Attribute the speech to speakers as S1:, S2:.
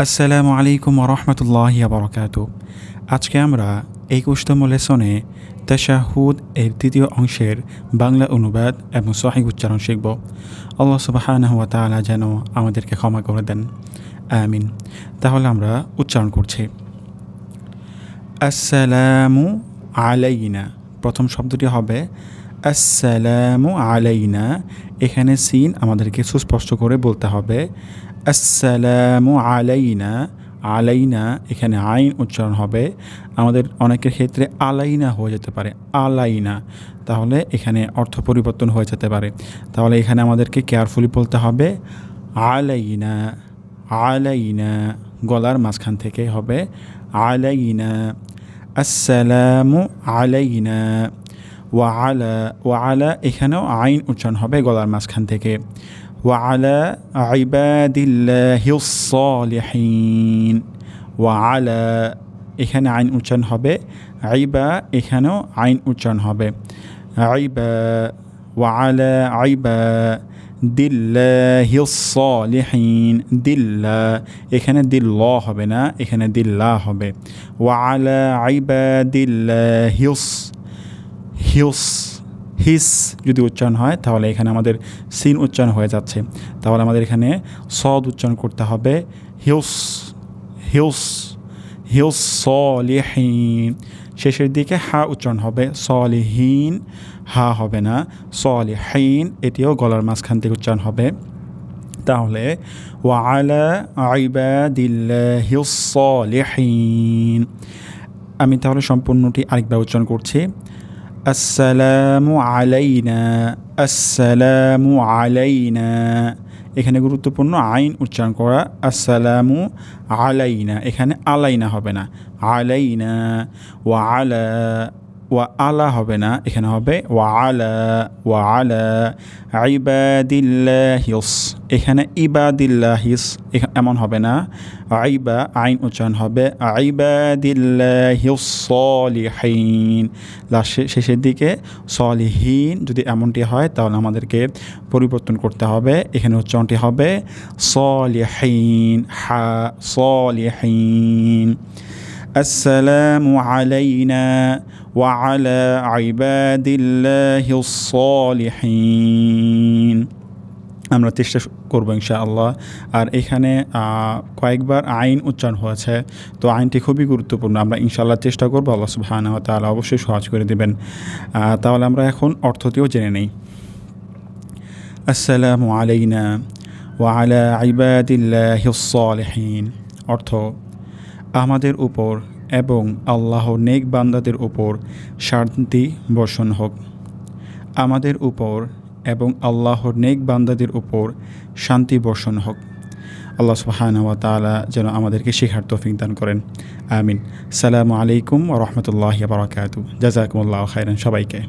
S1: আসসালামু আলাইকুম ওয়া রাহমাতুল্লাহি ওয়া বারাকাতুহু। আজকে আমরা ২১তম লেসনে তাশাহুদ এর দ্বিতীয় অংশের বাংলা অনুবাদ এবং সহিহ উচ্চারণ শিখব। আল্লাহ সুবহানাহু ওয়া তাআলা যেন আমাদেরকে ক্ষমা করে দেন, আমিন। তাহলে আমরা উচ্চারণ করছি। আসসালামু আলাইনা। প্রথম শব্দটি হবে আসসালামু আলাইনা। এখানে সিন আমাদেরকে সুস্পষ্ট করে বলতে হবে আসসালামু আলাইনা। আলাইনা এখানে আইন উচ্চারণ হবে। আমাদের অনেকের ক্ষেত্রে আলাইনা হয়ে যেতে পারে, আলাইনা, তাহলে এখানে অর্থ পরিবর্তন হয়ে যেতে পারে। তাহলে এখানে আমাদেরকে কেয়ারফুলি বলতে হবে আলাইনা, আলাইনা, গলার মাঝখান থেকে হবে আলাইনা। আসসালামু আলাইনা। ওয়ালা, ওয়ালা এখানেও আইন উচ্চারণ হবে গলার মাঝখান থেকে। ওয়ালা ইবাদিল্লাহিস সালিহিন। ওয়ালা এখানে আইন উচ্চারণ হবে। আইবা এখানেও আইন উচ্চারণ হবে। আইবা, ওয়ালা আইবা দিল্লাহিস সালিহিন। দিল্লা এখানে দিল্লাহ হবে না, এখানে দিল্লাহ হবে। ওয়ালা ইবাদিল্লাহিস, হিউস, হিস যদি উচ্চারণ হয় তাহলে এখানে আমাদের সিন উচ্চারণ হয়ে যাচ্ছে। তাহলে আমাদের এখানে সদ উচ্চারণ করতে হবে হিউস, হিউস, হিউস সলিহিন। শেষের দিকে হা উচ্চারণ হবে সলিহিন, হা হবে না, সলিহিন এটিও গলার মাঝখান থেকে উচ্চারণ হবে। তাহলে ওয়ালা ইবাদিল্লাহিস সালিহিন। আমি তাহলে সম্পূর্ণটি আরেকবার উচ্চারণ করছি। আসসালামু আলাইনা, আসসালামু আলাইনা। এখানে গুরুত্বপূর্ণ আইন উচ্চারণ করা। আসসালামু আলাইনা, এখানে আলাইনা হবে না, আলাইনা। ওয়া আলা, ওয়া আলা হবে না, এখানে হবে ওয়া আলা, ওয়া আলা ইবাদিল্লাহিস। এখানে ইবাদিল্লাহিস এমন হবে না, আইবা আইন উচ্চারণ হবে ইবাদিল্লাহিস সালিহিন। শেষের দিকে সলিহিন যদি এমনটি হয় তাহলে আমাদেরকে পরিবর্তন করতে হবে। এখানে উচ্চারণটি হবে সলিহিন, হা, সলিহিন। আসসালামু আলাইনা ওয়া আলা ইবাদিল্লাহিস সালিহিন। আমরা চেষ্টা করবো ইনশাআল্লাহ। আর এখানে কয়েকবার আইন উচ্চারণ হয়েছে, তো আইনটি খুবই গুরুত্বপূর্ণ। আমরা ইনশাআল্লাহ চেষ্টা করবো, আল্লাহ সুবহানাহু ওয়া তাআলা অবশ্যই সহজ করে দেবেন। তাহলে আমরা এখন অর্থটিও জেনে নেই। আসসালামু আলাইনা ওয়া আলা ইবাদিল্লাহিস সালিহিন। অর্থ, আমাদের উপর এবং আল্লাহর নেক বান্দাদের উপর শান্তি বর্ষণ হোক। আমাদের উপর এবং আল্লাহর নেক বান্দাদের উপর শান্তি বর্ষণ হোক। আল্লাহ সুবহানাহু ওয়া তাআলা যেন আমাদেরকে শেখার তৌফিক দান করেন, আমিন। আসসালামু আলাইকুম ওয়া রাহমাতুল্লাহি ওয়া বারাকাতুহু। জাযাকুমুল্লাহু খাইরান সবাইকে।